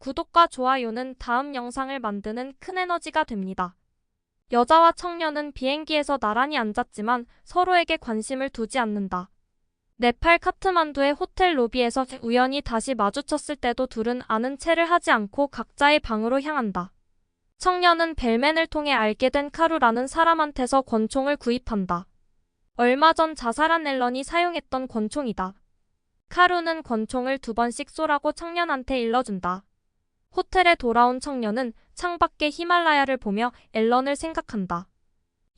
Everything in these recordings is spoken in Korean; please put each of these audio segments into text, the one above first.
구독과 좋아요는 다음 영상을 만드는 큰 에너지가 됩니다. 여자와 청년은 비행기에서 나란히 앉았지만 서로에게 관심을 두지 않는다. 네팔 카트만두의 호텔 로비에서 우연히 다시 마주쳤을 때도 둘은 아는 체를 하지 않고 각자의 방으로 향한다. 청년은 벨맨을 통해 알게 된 카루라는 사람한테서 권총을 구입한다. 얼마 전 자살한 앨런이 사용했던 권총이다. 카루는 권총을 2번씩 쏘라고 청년한테 일러준다. 호텔에 돌아온 청년은 창밖의 히말라야를 보며 앨런을 생각한다.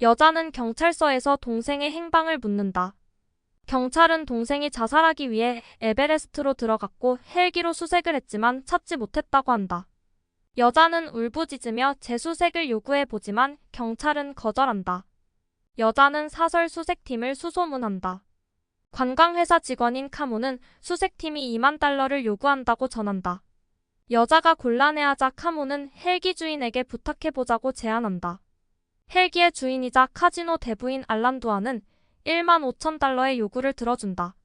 여자는 경찰서에서 동생의 행방을 묻는다. 경찰은 동생이 자살하기 위해 에베레스트로 들어갔고 헬기로 수색을 했지만 찾지 못했다고 한다. 여자는 울부짖으며 재수색을 요구해보지만 경찰은 거절한다. 여자는 사설 수색팀을 수소문한다. 관광회사 직원인 카모는 수색팀이 2만 달러를 요구한다고 전한다. 여자가 곤란해하자 카모는 헬기 주인에게 부탁해보자고 제안한다. 헬기의 주인이자 카지노 대부인 알란두아는 1만 5천 달러의 요구를 들어준다.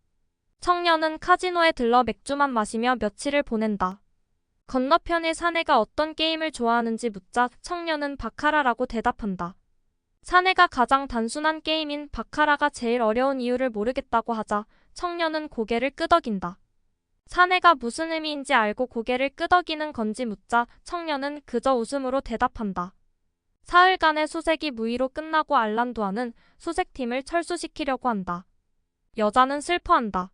청년은 카지노에 들러 맥주만 마시며 며칠을 보낸다. 건너편의 사내가 어떤 게임을 좋아하는지 묻자 청년은 바카라라고 대답한다. 사내가 가장 단순한 게임인 바카라가 제일 어려운 이유를 모르겠다고 하자 청년은 고개를 끄덕인다. 사내가 무슨 의미인지 알고 고개를 끄덕이는 건지 묻자 청년은 그저 웃음으로 대답한다. 사흘간의 수색이 무의로 끝나고 알란두아는 수색팀을 철수시키려고 한다. 여자는 슬퍼한다.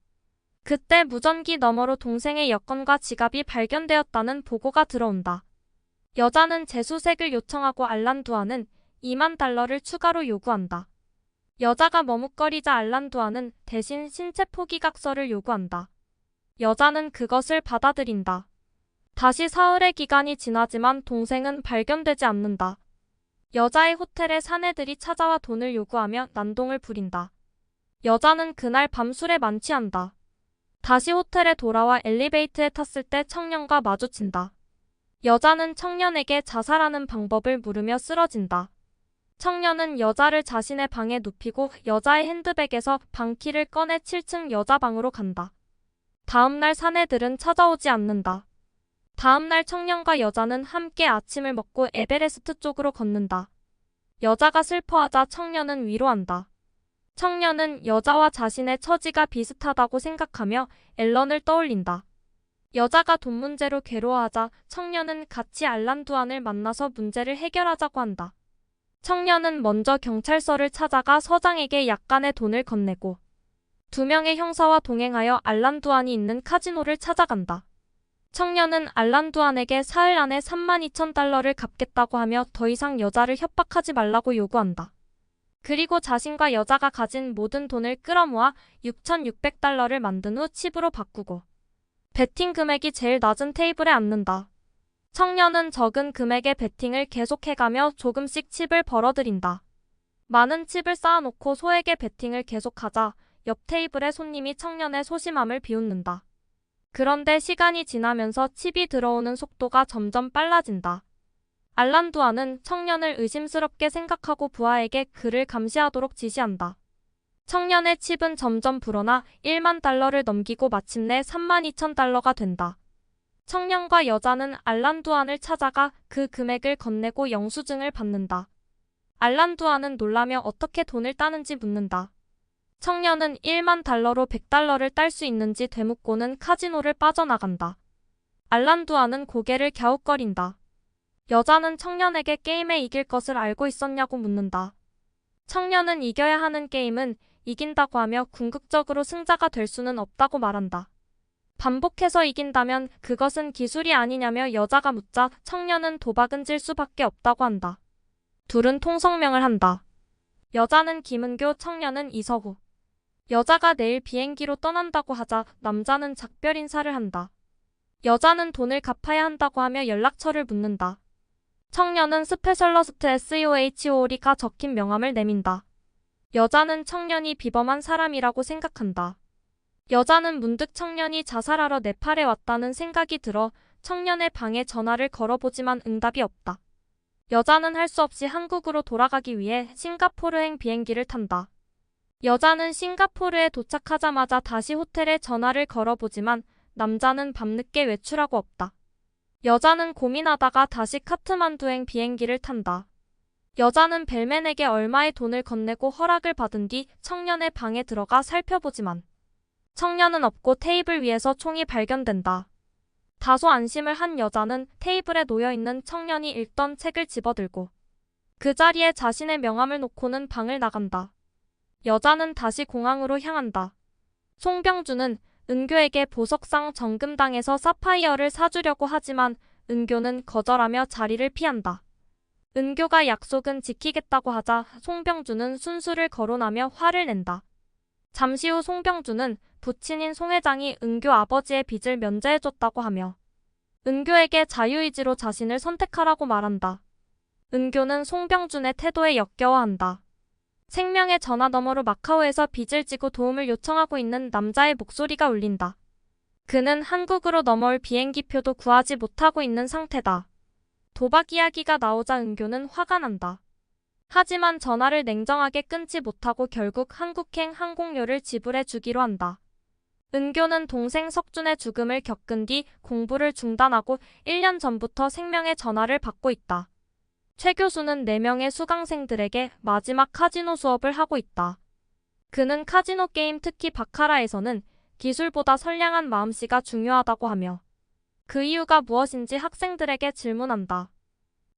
그때 무전기 너머로 동생의 여권과 지갑이 발견되었다는 보고가 들어온다. 여자는 재수색을 요청하고 알란두아는 2만 달러를 추가로 요구한다. 여자가 머뭇거리자 알란두아는 대신 신체 포기각서를 요구한다. 여자는 그것을 받아들인다. 다시 사흘의 기간이 지나지만 동생은 발견되지 않는다. 여자의 호텔에 사내들이 찾아와 돈을 요구하며 난동을 부린다. 여자는 그날 밤 술에 만취한다. 다시 호텔에 돌아와 엘리베이터에 탔을 때 청년과 마주친다. 여자는 청년에게 자살하는 방법을 물으며 쓰러진다. 청년은 여자를 자신의 방에 눕히고 여자의 핸드백에서 방키를 꺼내 7층 여자 방으로 간다. 다음날 사내들은 찾아오지 않는다. 다음날 청년과 여자는 함께 아침을 먹고 에베레스트 쪽으로 걷는다. 여자가 슬퍼하자 청년은 위로한다. 청년은 여자와 자신의 처지가 비슷하다고 생각하며 앨런을 떠올린다. 여자가 돈 문제로 괴로워하자 청년은 같이 알란두안을 만나서 문제를 해결하자고 한다. 청년은 먼저 경찰서를 찾아가 서장에게 약간의 돈을 건네고 2명의 형사와 동행하여 알란두안이 있는 카지노를 찾아간다. 청년은 알란두안에게 사흘 안에 3만 2천 달러를 갚겠다고 하며 더 이상 여자를 협박하지 말라고 요구한다. 그리고 자신과 여자가 가진 모든 돈을 끌어모아 6,600달러를 만든 후 칩으로 바꾸고 베팅 금액이 제일 낮은 테이블에 앉는다. 청년은 적은 금액의 베팅을 계속해가며 조금씩 칩을 벌어들인다. 많은 칩을 쌓아놓고 소액의 베팅을 계속하자 옆 테이블의 손님이 청년의 소심함을 비웃는다. 그런데 시간이 지나면서 칩이 들어오는 속도가 점점 빨라진다. 알란두아는 청년을 의심스럽게 생각하고 부하에게 그를 감시하도록 지시한다. 청년의 칩은 점점 불어나 1만 달러를 넘기고 마침내 3만 2천 달러가 된다. 청년과 여자는 알란두안을 찾아가 그 금액을 건네고 영수증을 받는다. 알란두안은 놀라며 어떻게 돈을 따는지 묻는다. 청년은 1만 달러로 100달러를 딸 수 있는지 되묻고는 카지노를 빠져나간다. 알란두안은 고개를 갸웃거린다. 여자는 청년에게 게임에 이길 것을 알고 있었냐고 묻는다. 청년은 이겨야 하는 게임은 이긴다고 하며 궁극적으로 승자가 될 수는 없다고 말한다. 반복해서 이긴다면 그것은 기술이 아니냐며 여자가 묻자 청년은 도박은 질 수밖에 없다고 한다. 둘은 통성명을 한다. 여자는 김은교, 청년은 이서구. 여자가 내일 비행기로 떠난다고 하자 남자는 작별 인사를 한다. 여자는 돈을 갚아야 한다고 하며 연락처를 묻는다. 청년은 스페셜러스트 SOHOR이가 적힌 명함을 내민다. 여자는 청년이 비범한 사람이라고 생각한다. 여자는 문득 청년이 자살하러 네팔에 왔다는 생각이 들어 청년의 방에 전화를 걸어보지만 응답이 없다. 여자는 할 수 없이 한국으로 돌아가기 위해 싱가포르행 비행기를 탄다. 여자는 싱가포르에 도착하자마자 다시 호텔에 전화를 걸어보지만 남자는 밤늦게 외출하고 없다. 여자는 고민하다가 다시 카트만두행 비행기를 탄다. 여자는 벨맨에게 얼마의 돈을 건네고 허락을 받은 뒤 청년의 방에 들어가 살펴보지만 청년은 없고 테이블 위에서 총이 발견된다. 다소 안심을 한 여자는 테이블에 놓여있는 청년이 읽던 책을 집어들고 그 자리에 자신의 명함을 놓고는 방을 나간다. 여자는 다시 공항으로 향한다. 송병주는 은교에게 보석상 정금당에서 사파이어를 사주려고 하지만 은교는 거절하며 자리를 피한다. 은교가 약속은 지키겠다고 하자 송병주는 순수를 거론하며 화를 낸다. 잠시 후 송병주는 부친인 송 회장이 은교 아버지의 빚을 면제해줬다고 하며 은교에게 자유의지로 자신을 선택하라고 말한다. 은교는 송병준의 태도에 역겨워한다. 생명의 전화너머로 마카오에서 빚을 지고 도움을 요청하고 있는 남자의 목소리가 울린다. 그는 한국으로 넘어올 비행기표도 구하지 못하고 있는 상태다. 도박 이야기가 나오자 은교는 화가 난다. 하지만 전화를 냉정하게 끊지 못하고 결국 한국행 항공료를 지불해 주기로 한다. 은교는 동생 석준의 죽음을 겪은 뒤 공부를 중단하고 1년 전부터 생명의 전화를 받고 있다. 최 교수는 4명의 수강생들에게 마지막 카지노 수업을 하고 있다. 그는 카지노 게임 특히 바카라에서는 기술보다 선량한 마음씨가 중요하다고 하며 그 이유가 무엇인지 학생들에게 질문한다.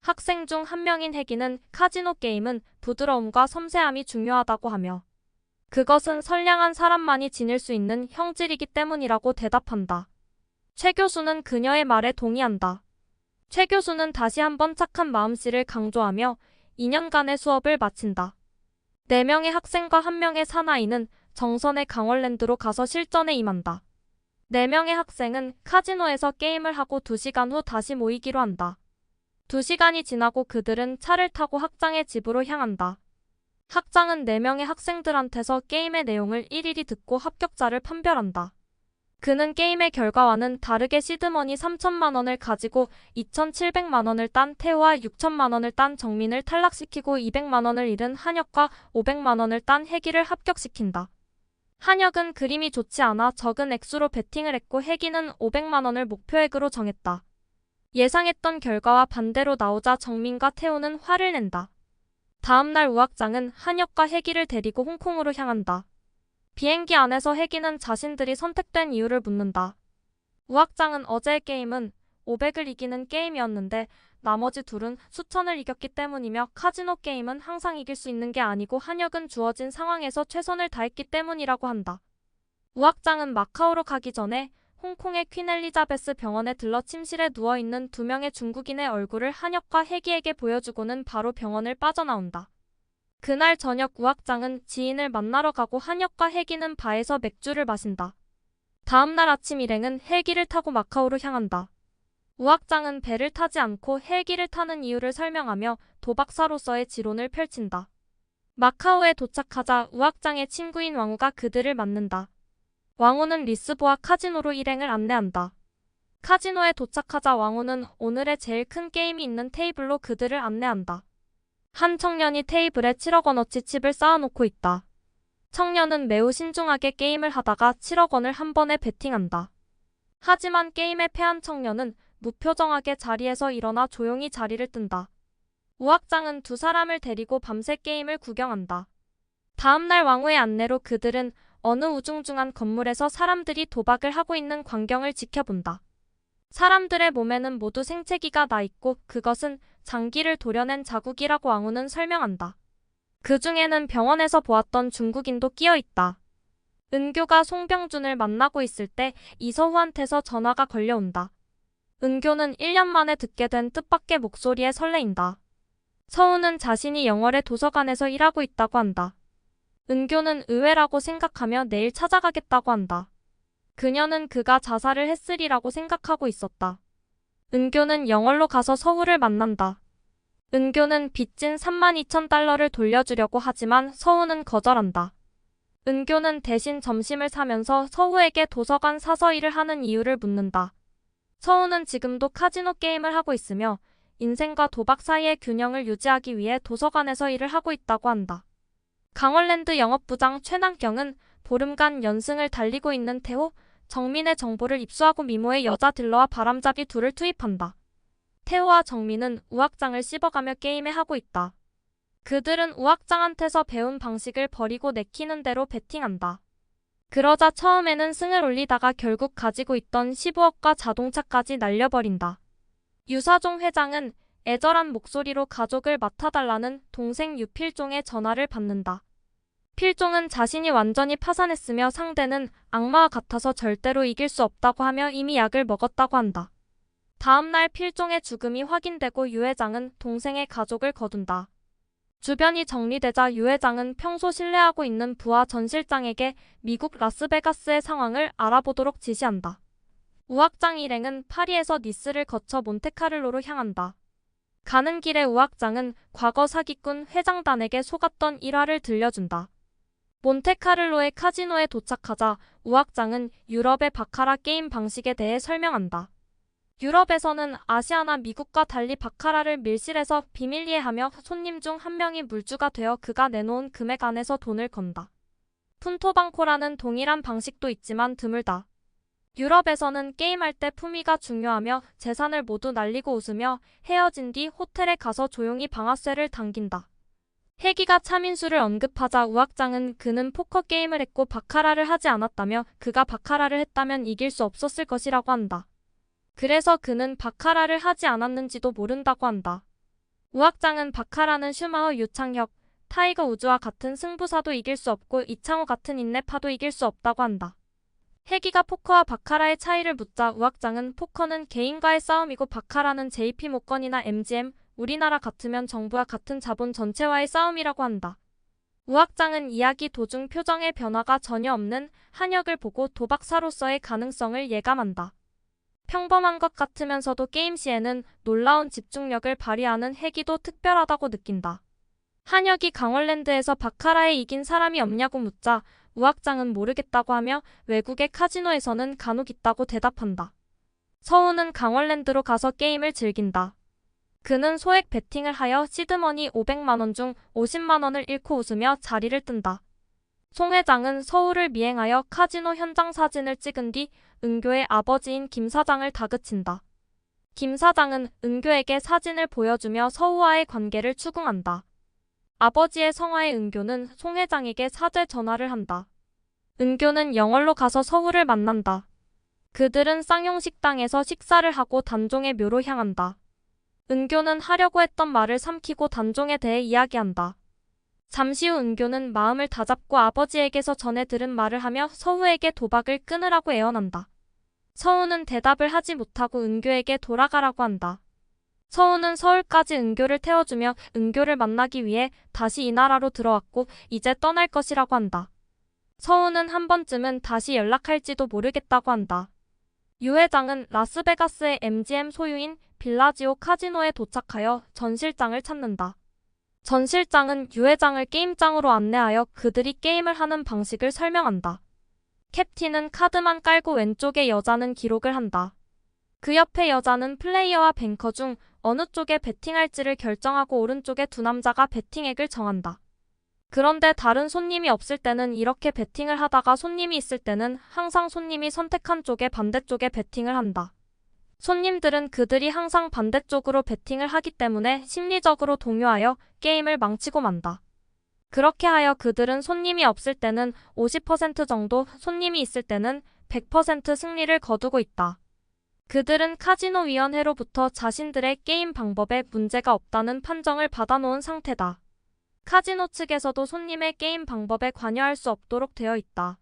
학생 중 한 명인 혜기는 카지노 게임은 부드러움과 섬세함이 중요하다고 하며 그것은 선량한 사람만이 지닐 수 있는 형질이기 때문이라고 대답한다. 최 교수는 그녀의 말에 동의한다. 최 교수는 다시 한번 착한 마음씨를 강조하며 2년간의 수업을 마친다. 4명의 학생과 1명의 사나이는 정선의 강월랜드로 가서 실전에 임한다. 4명의 학생은 카지노에서 게임을 하고 2시간 후 다시 모이기로 한다. 2시간이 지나고 그들은 차를 타고 학장의 집으로 향한다. 학장은 4명의 학생들한테서 게임의 내용을 일일이 듣고 합격자를 판별한다. 그는 게임의 결과와는 다르게 시드머니 3천만 원을 가지고 2,700만 원을 딴 태호와 6천만 원을 딴 정민을 탈락시키고 200만 원을 잃은 한혁과 500만 원을 딴 혜기를 합격시킨다. 한혁은 그림이 좋지 않아 적은 액수로 베팅을 했고 혜기는 500만 원을 목표액으로 정했다. 예상했던 결과와 반대로 나오자 정민과 태호는 화를 낸다. 다음날 우학장은 한혁과 혜기를 데리고 홍콩으로 향한다. 비행기 안에서 혜기는 자신들이 선택된 이유를 묻는다. 우학장은 어제의 게임은 500을 이기는 게임이었는데 나머지 둘은 수천을 이겼기 때문이며 카지노 게임은 항상 이길 수 있는 게 아니고 한혁은 주어진 상황에서 최선을 다했기 때문이라고 한다. 우학장은 마카오로 가기 전에 홍콩의 퀸 엘리자베스 병원에 들러 침실에 누워있는 2명의 중국인의 얼굴을 한혁과 혜기에게 보여주고는 바로 병원을 빠져나온다. 그날 저녁 우학장은 지인을 만나러 가고 한혁과 혜기는 바에서 맥주를 마신다. 다음날 아침 일행은 헬기를 타고 마카오로 향한다. 우학장은 배를 타지 않고 헬기를 타는 이유를 설명하며 도박사로서의 지론을 펼친다. 마카오에 도착하자 우학장의 친구인 왕우가 그들을 맞는다. 왕우는 리스보아 카지노로 일행을 안내한다. 카지노에 도착하자 왕우는 오늘의 제일 큰 게임이 있는 테이블로 그들을 안내한다. 한 청년이 테이블에 7억 원어치 칩을 쌓아놓고 있다. 청년은 매우 신중하게 게임을 하다가 7억 원을 한 번에 베팅한다. 하지만 게임에 패한 청년은 무표정하게 자리에서 일어나 조용히 자리를 뜬다. 우학장은 2사람을 데리고 밤새 게임을 구경한다. 다음날 왕후의 안내로 그들은 어느 우중중한 건물에서 사람들이 도박을 하고 있는 광경을 지켜본다. 사람들의 몸에는 모두 생채기가 나 있고 그것은 장기를 도려낸 자국이라고 왕후는 설명한다. 그 중에는 병원에서 보았던 중국인도 끼어 있다. 은교가 송병준을 만나고 있을 때 이서후한테서 전화가 걸려온다. 은교는 1년 만에 듣게 된 뜻밖의 목소리에 설레인다. 서우는 자신이 영월의 도서관에서 일하고 있다고 한다. 은교는 의외라고 생각하며 내일 찾아가겠다고 한다. 그녀는 그가 자살을 했으리라고 생각하고 있었다. 은교는 영월로 가서 서우를 만난다. 은교는 빚진 32,000달러를 돌려주려고 하지만 서우는 거절한다. 은교는 대신 점심을 사면서 서우에게 도서관 사서 일을 하는 이유를 묻는다. 서우는 지금도 카지노 게임을 하고 있으며 인생과 도박 사이의 균형을 유지하기 위해 도서관에서 일을 하고 있다고 한다. 강월랜드 영업부장 최남경은 보름간 연승을 달리고 있는 태호, 정민의 정보를 입수하고 미모의 여자 딜러와 바람잡이 둘을 투입한다. 태호와 정민은 우악장을 씹어가며 게임에 하고 있다. 그들은 우악장한테서 배운 방식을 버리고 내키는 대로 베팅한다. 그러자 처음에는 승을 올리다가 결국 가지고 있던 15억과 자동차까지 날려버린다. 유사종 회장은 애절한 목소리로 가족을 맡아달라는 동생 유필종의 전화를 받는다. 필종은 자신이 완전히 파산했으며 상대는 악마와 같아서 절대로 이길 수 없다고 하며 이미 약을 먹었다고 한다. 다음날 필종의 죽음이 확인되고 유 회장은 동생의 가족을 거둔다. 주변이 정리되자 유 회장은 평소 신뢰하고 있는 부하 전 실장에게 미국 라스베가스의 상황을 알아보도록 지시한다. 우악장 일행은 파리에서 니스를 거쳐 몬테카를로로 향한다. 가는 길에 우악장은 과거 사기꾼 회장단에게 속았던 일화를 들려준다. 몬테카를로의 카지노에 도착하자 우악장은 유럽의 바카라 게임 방식에 대해 설명한다. 유럽에서는 아시아나 미국과 달리 바카라를 밀실에서 비밀 이해하며 손님 중 한 명이 물주가 되어 그가 내놓은 금액 안에서 돈을 건다. 푼토방코라는 동일한 방식도 있지만 드물다. 유럽에서는 게임할 때 품위가 중요하며 재산을 모두 날리고 웃으며 헤어진 뒤 호텔에 가서 조용히 방아쇠를 당긴다. 혜기가 차민수를 언급하자 우악장은 그는 포커 게임을 했고 바카라를 하지 않았다며 그가 바카라를 했다면 이길 수 없었을 것이라고 한다. 그래서 그는 바카라를 하지 않았는지도 모른다고 한다. 우악장은 바카라는 슈마허 유창혁, 타이거 우즈와 같은 승부사도 이길 수 없고 이창호 같은 인내파도 이길 수 없다고 한다. 혜기가 포커와 바카라의 차이를 묻자 우악장은 포커는 개인과의 싸움이고 바카라는 JP모건이나 MGM, 우리나라 같으면 정부와 같은 자본 전체와의 싸움이라고 한다. 우악장은 이야기 도중 표정의 변화가 전혀 없는 한혁을 보고 도박사로서의 가능성을 예감한다. 평범한 것 같으면서도 게임 시에는 놀라운 집중력을 발휘하는 혜기도 특별하다고 느낀다. 한혁이 강원랜드에서 바카라에 이긴 사람이 없냐고 묻자 우악장은 모르겠다고 하며 외국의 카지노에서는 간혹 있다고 대답한다. 서우는 강원랜드로 가서 게임을 즐긴다. 그는 소액 베팅을 하여 시드머니 500만원 중 50만원을 잃고 웃으며 자리를 뜬다. 송 회장은 서우를 미행하여 카지노 현장 사진을 찍은 뒤 은교의 아버지인 김 사장을 다그친다. 김 사장은 은교에게 사진을 보여주며 서우와의 관계를 추궁한다. 아버지의 성화의 은교는 송 회장에게 사죄 전화를 한다. 은교는 영월로 가서 서우를 만난다. 그들은 쌍용식당에서 식사를 하고 단종의 묘로 향한다. 은교는 하려고 했던 말을 삼키고 단종에 대해 이야기한다. 잠시 후 은교는 마음을 다잡고 아버지에게서 전해 들은 말을 하며 서우에게 도박을 끊으라고 애원한다. 서우는 대답을 하지 못하고 은교에게 돌아가라고 한다. 서우는 서울까지 은교를 태워주며 은교를 만나기 위해 다시 이 나라로 들어왔고 이제 떠날 것이라고 한다. 서우는 한 번쯤은 다시 연락할지도 모르겠다고 한다. 유 회장은 라스베가스의 MGM 소유인 빌라지오 카지노에 도착하여 전 실장을 찾는다. 전 실장은 유 회장을 게임장으로 안내하여 그들이 게임을 하는 방식을 설명한다. 캡틴은 카드만 깔고 왼쪽의 여자는 기록을 한다. 그 옆의 여자는 플레이어와 뱅커 중 어느 쪽에 베팅할지를 결정하고 오른쪽에 두 남자가 베팅액을 정한다. 그런데 다른 손님이 없을 때는 이렇게 베팅을 하다가 손님이 있을 때는 항상 손님이 선택한 쪽에 반대쪽에 베팅을 한다. 손님들은 그들이 항상 반대쪽으로 베팅을 하기 때문에 심리적으로 동요하여 게임을 망치고 만다. 그렇게 하여 그들은 손님이 없을 때는 50% 정도, 손님이 있을 때는 100% 승리를 거두고 있다. 그들은 카지노위원회로부터 자신들의 게임 방법에 문제가 없다는 판정을 받아놓은 상태다. 카지노 측에서도 손님의 게임 방법에 관여할 수 없도록 되어 있다.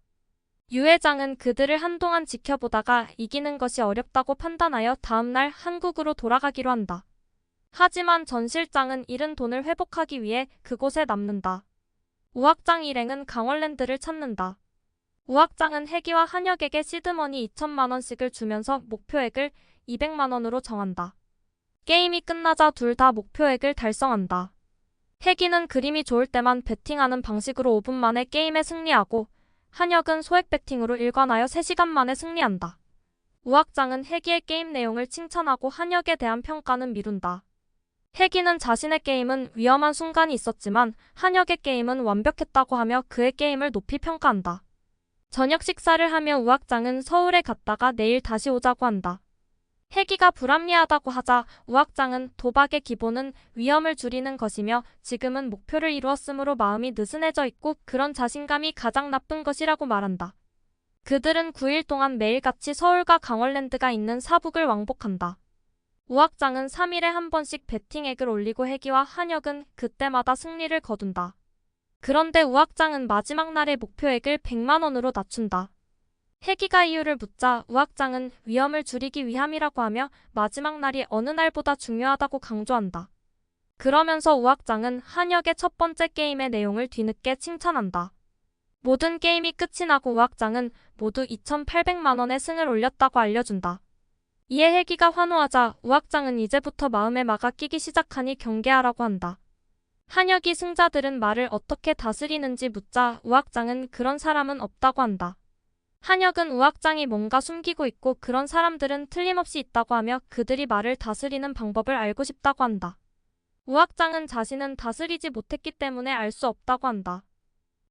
유 회장은 그들을 한동안 지켜보다가 이기는 것이 어렵다고 판단하여 다음날 한국으로 돌아가기로 한다. 하지만 전 실장은 잃은 돈을 회복하기 위해 그곳에 남는다. 우악장 일행은 강원랜드를 찾는다. 우악장은 혜기와 한혁에게 시드머니 2천만원씩을 주면서 목표액을 200만원으로 정한다. 게임이 끝나자 둘 다 목표액을 달성한다. 혜기는 그림이 좋을 때만 베팅하는 방식으로 5분 만에 게임에 승리하고 한혁은 소액 베팅으로 일관하여 3시간 만에 승리한다. 우악장은 혜기의 게임 내용을 칭찬하고 한혁에 대한 평가는 미룬다. 혜기는 자신의 게임은 위험한 순간이 있었지만 한혁의 게임은 완벽했다고 하며 그의 게임을 높이 평가한다. 저녁 식사를 하며 우악장은 서울에 갔다가 내일 다시 오자고 한다. 혜기가 불합리하다고 하자 우악장은 도박의 기본은 위험을 줄이는 것이며 지금은 목표를 이루었으므로 마음이 느슨해져 있고 그런 자신감이 가장 나쁜 것이라고 말한다. 그들은 9일 동안 매일같이 서울과 강원랜드가 있는 사북을 왕복한다. 우악장은 3일에 한 번씩 베팅액을 올리고 혜기와 한혁은 그때마다 승리를 거둔다. 그런데 우악장은 마지막 날의 목표액을 100만 원으로 낮춘다. 혜기가 이유를 묻자 우악장은 위험을 줄이기 위함이라고 하며 마지막 날이 어느 날보다 중요하다고 강조한다. 그러면서 우악장은 한혁의 첫 번째 게임의 내용을 뒤늦게 칭찬한다. 모든 게임이 끝이 나고 우악장은 모두 2,800만 원의 승을 올렸다고 알려준다. 이에 혜기가 환호하자 우악장은 이제부터 마음에 막아 끼기 시작하니 경계하라고 한다. 한혁이 승자들은 말을 어떻게 다스리는지 묻자 우악장은 그런 사람은 없다고 한다. 한혁은 우악장이 뭔가 숨기고 있고 그런 사람들은 틀림없이 있다고 하며 그들이 말을 다스리는 방법을 알고 싶다고 한다. 우악장은 자신은 다스리지 못했기 때문에 알 수 없다고 한다.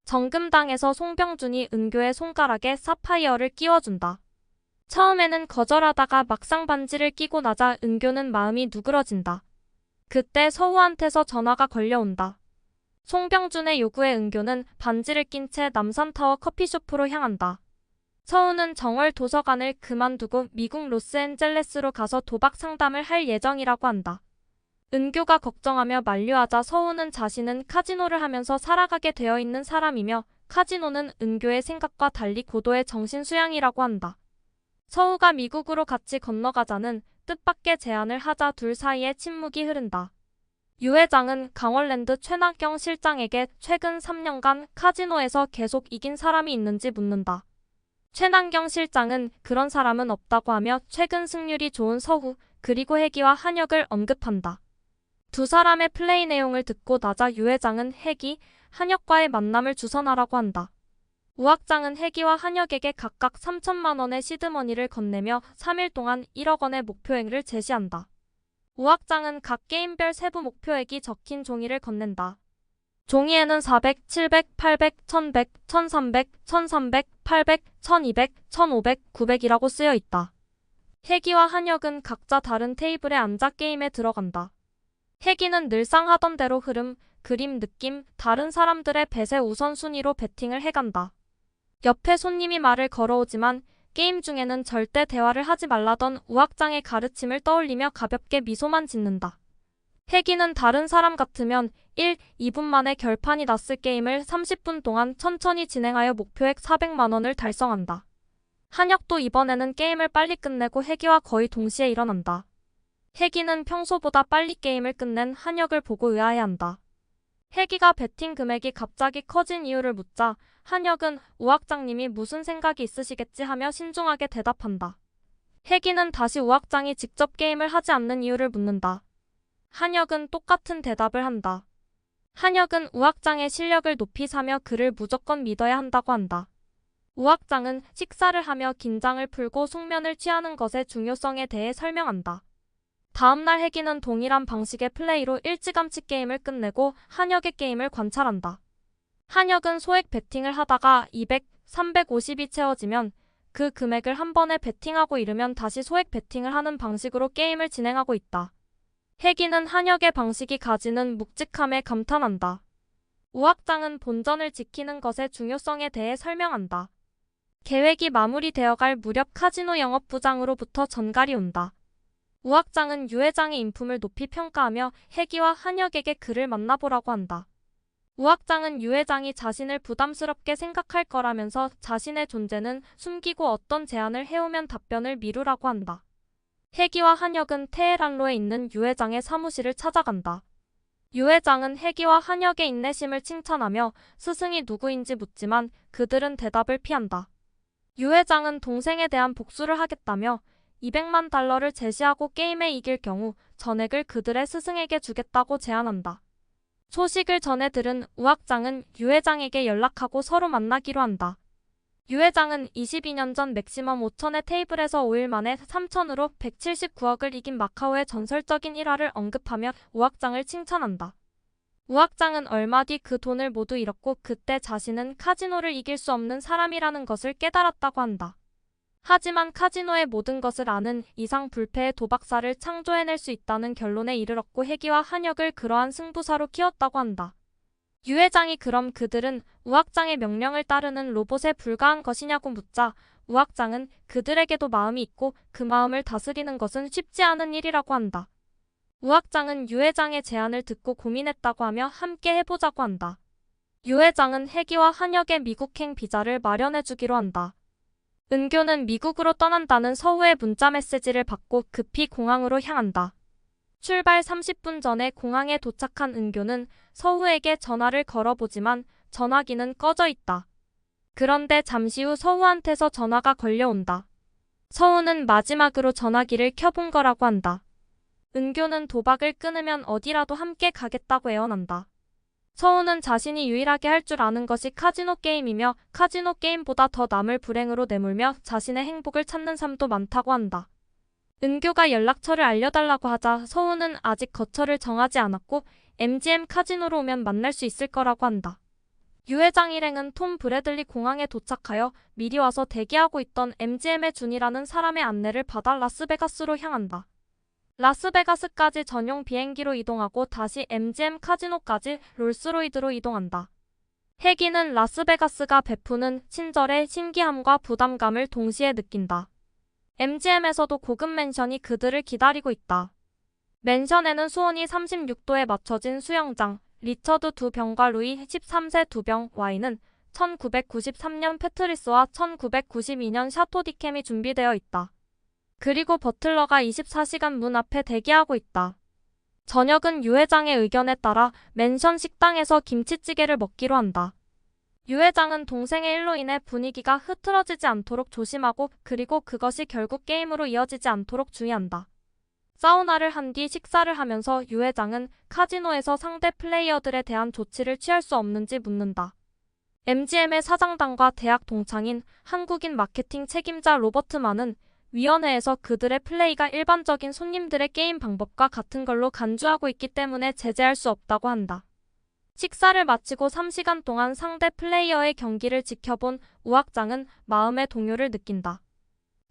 정금당에서 송병준이 은교의 손가락에 사파이어를 끼워준다. 처음에는 거절하다가 막상 반지를 끼고 나자 은교는 마음이 누그러진다. 그때 서우한테서 전화가 걸려온다. 송병준의 요구에 은교는 반지를 낀 채 남산타워 커피숍으로 향한다. 서우는 정월 도서관을 그만두고 미국 로스앤젤레스로 가서 도박 상담을 할 예정이라고 한다. 은교가 걱정하며 만류하자 서우는 자신은 카지노를 하면서 살아가게 되어 있는 사람이며 카지노는 은교의 생각과 달리 고도의 정신수양이라고 한다. 서우가 미국으로 같이 건너가자는 뜻밖의 제안을 하자 둘 사이에 침묵이 흐른다. 유 회장은 강원랜드 최낙경 실장에게 최근 3년간 카지노에서 계속 이긴 사람이 있는지 묻는다. 최낙경 실장은 그런 사람은 없다고 하며 최근 승률이 좋은 서우 그리고 혜기와 한혁을 언급한다. 두 사람의 플레이 내용을 듣고 나자 유 회장은 혜기, 한혁과의 만남을 주선하라고 한다. 우악장은 혜기와 한혁에게 각각 3천만 원의 시드머니를 건네며 3일 동안 1억 원의 목표액을 제시한다. 우악장은 각 게임별 세부 목표액이 적힌 종이를 건넨다. 종이에는 400, 700, 800, 1100, 1300, 1300, 800, 1200, 1500, 900이라고 쓰여 있다. 혜기와 한혁은 각자 다른 테이블에 앉아 게임에 들어간다. 혜기는 늘상 하던 대로 흐름, 그림, 느낌, 다른 사람들의 뱃의 우선순위로 배팅을 해간다. 옆에 손님이 말을 걸어오지만 게임 중에는 절대 대화를 하지 말라던 우악장의 가르침을 떠올리며 가볍게 미소만 짓는다. 혜기는 다른 사람 같으면 1, 2분 만에 결판이 났을 게임을 30분 동안 천천히 진행하여 목표액 400만 원을 달성한다. 한혁도 이번에는 게임을 빨리 끝내고 혜기와 거의 동시에 일어난다. 혜기는 평소보다 빨리 게임을 끝낸 한혁을 보고 의아해한다. 혜기가 베팅 금액이 갑자기 커진 이유를 묻자 한혁은 우악장님이 무슨 생각이 있으시겠지 하며 신중하게 대답한다. 혜기는 다시 우악장이 직접 게임을 하지 않는 이유를 묻는다. 한혁은 똑같은 대답을 한다. 한혁은 우악장의 실력을 높이 사며 그를 무조건 믿어야 한다고 한다. 우악장은 식사를 하며 긴장을 풀고 숙면을 취하는 것의 중요성에 대해 설명한다. 다음날 혜기는 동일한 방식의 플레이로 일찌감치 게임을 끝내고 한혁의 게임을 관찰한다. 한혁은 소액 베팅을 하다가 200, 350이 채워지면 그 금액을 한 번에 베팅하고 잃으면 다시 소액 베팅을 하는 방식으로 게임을 진행하고 있다. 혜기는 한혁의 방식이 가지는 묵직함에 감탄한다. 우악장은 본전을 지키는 것의 중요성에 대해 설명한다. 계획이 마무리되어갈 무렵 카지노 영업부장으로부터 전갈이 온다. 우악장은 유 회장의 인품을 높이 평가하며 혜기와 한혁에게 그를 만나보라고 한다. 우악장은 유 회장이 자신을 부담스럽게 생각할 거라면서 자신의 존재는 숨기고 어떤 제안을 해오면 답변을 미루라고 한다. 혜기와 한혁은 테헤란로에 있는 유 회장의 사무실을 찾아간다. 유 회장은 혜기와 한혁의 인내심을 칭찬하며 스승이 누구인지 묻지만 그들은 대답을 피한다. 유 회장은 동생에 대한 복수를 하겠다며 200만 달러를 제시하고 게임에 이길 경우 전액을 그들의 스승에게 주겠다고 제안한다. 소식을 전해 들은 우악장은 유 회장에게 연락하고 서로 만나기로 한다. 유 회장은 22년 전 맥시멈 5천의 테이블에서 5일 만에 3천으로 179억을 이긴 마카오의 전설적인 일화를 언급하며 우악장을 칭찬한다. 우악장은 얼마 뒤 그 돈을 모두 잃었고 그때 자신은 카지노를 이길 수 없는 사람이라는 것을 깨달았다고 한다. 하지만 카지노의 모든 것을 아는 이상 불패의 도박사를 창조해낼 수 있다는 결론에 이르렀고 해기와 한혁을 그러한 승부사로 키웠다고 한다. 유 회장이 그럼 그들은 우악장의 명령을 따르는 로봇에 불과한 것이냐고 묻자 우악장은 그들에게도 마음이 있고 그 마음을 다스리는 것은 쉽지 않은 일이라고 한다. 우악장은 유 회장의 제안을 듣고 고민했다고 하며 함께 해보자고 한다. 유 회장은 해기와 한혁의 미국행 비자를 마련해주기로 한다. 은교는 미국으로 떠난다는 서우의 문자 메시지를 받고 급히 공항으로 향한다. 출발 30분 전에 공항에 도착한 은교는 서우에게 전화를 걸어보지만 전화기는 꺼져 있다. 그런데 잠시 후 서우한테서 전화가 걸려온다. 서우는 마지막으로 전화기를 켜본 거라고 한다. 은교는 도박을 끊으면 어디라도 함께 가겠다고 애원한다. 서우는 자신이 유일하게 할 줄 아는 것이 카지노 게임이며 카지노 게임보다 더 남을 불행으로 내몰며 자신의 행복을 찾는 삶도 많다고 한다. 은교가 연락처를 알려달라고 하자 서우는 아직 거처를 정하지 않았고 MGM 카지노로 오면 만날 수 있을 거라고 한다. 유 회장 일행은 톰 브래들리 공항에 도착하여 미리 와서 대기하고 있던 MGM의 준이라는 사람의 안내를 받아 라스베가스로 향한다. 라스베가스까지 전용 비행기로 이동하고 다시 MGM 카지노까지 롤스로이드로 이동한다. 해기는 라스베가스가 베푸는 친절의 신기함과 부담감을 동시에 느낀다. MGM에서도 고급 맨션이 그들을 기다리고 있다. 맨션에는 수온이 36도에 맞춰진 수영장, 리처드 두 병과 루이 13세 두 병 와인은 1993년 패트리스와 1992년 샤토 디캠이 준비되어 있다. 그리고 버틀러가 24시간 문 앞에 대기하고 있다. 저녁은 유 회장의 의견에 따라 맨션 식당에서 김치찌개를 먹기로 한다. 유 회장은 동생의 일로 인해 분위기가 흐트러지지 않도록 조심하고 그리고 그것이 결국 게임으로 이어지지 않도록 주의한다. 사우나를 한 뒤 식사를 하면서 유 회장은 카지노에서 상대 플레이어들에 대한 조치를 취할 수 없는지 묻는다. MGM의 사장단과 대학 동창인 한국인 마케팅 책임자 로버트만은 위원회에서 그들의 플레이가 일반적인 손님들의 게임 방법과 같은 걸로 간주하고 있기 때문에 제재할 수 없다고 한다. 식사를 마치고 3시간 동안 상대 플레이어의 경기를 지켜본 우악장은 마음의 동요를 느낀다.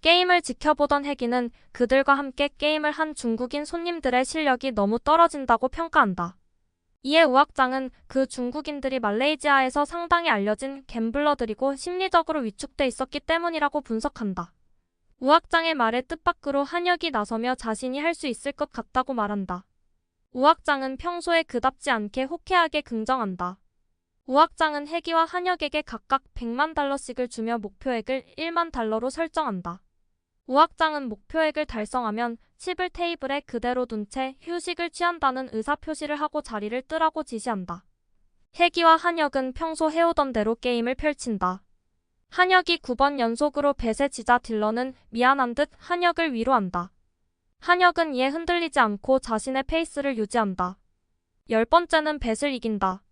게임을 지켜보던 해기는 그들과 함께 게임을 한 중국인 손님들의 실력이 너무 떨어진다고 평가한다. 이에 우악장은 그 중국인들이 말레이시아에서 상당히 알려진 갬블러들이고 심리적으로 위축돼 있었기 때문이라고 분석한다. 우악장의 말에 뜻밖으로 한혁이 나서며 자신이 할 수 있을 것 같다고 말한다. 우악장은 평소에 그답지 않게 호쾌하게 긍정한다. 우악장은 해기와 한혁에게 각각 100만 달러씩을 주며 목표액을 1만 달러로 설정한다. 우악장은 목표액을 달성하면 칩을 테이블에 그대로 둔 채 휴식을 취한다는 의사표시를 하고 자리를 뜨라고 지시한다. 해기와 한혁은 평소 해오던 대로 게임을 펼친다. 한혁이 9번 연속으로 벳에 지자 딜러는 미안한 듯 한혁을 위로한다. 한혁은 이에 흔들리지 않고 자신의 페이스를 유지한다. 10번째는 벳을 이긴다.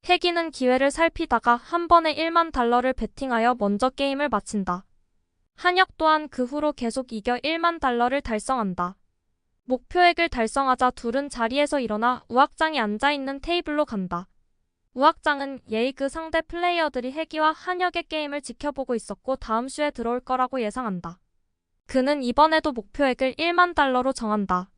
해기는 기회를 살피다가 한 번에 1만 달러를 베팅하여 먼저 게임을 마친다. 한혁 또한 그 후로 계속 이겨 1만 달러를 달성한다. 목표액을 달성하자 둘은 자리에서 일어나 우악장이 앉아있는 테이블로 간다. 우악장은 예의 그 상대 플레이어들이 해기와 한혁의 게임을 지켜보고 있었고 다음 슈에 들어올 거라고 예상한다. 그는 이번에도 목표액을 1만 달러로 정한다.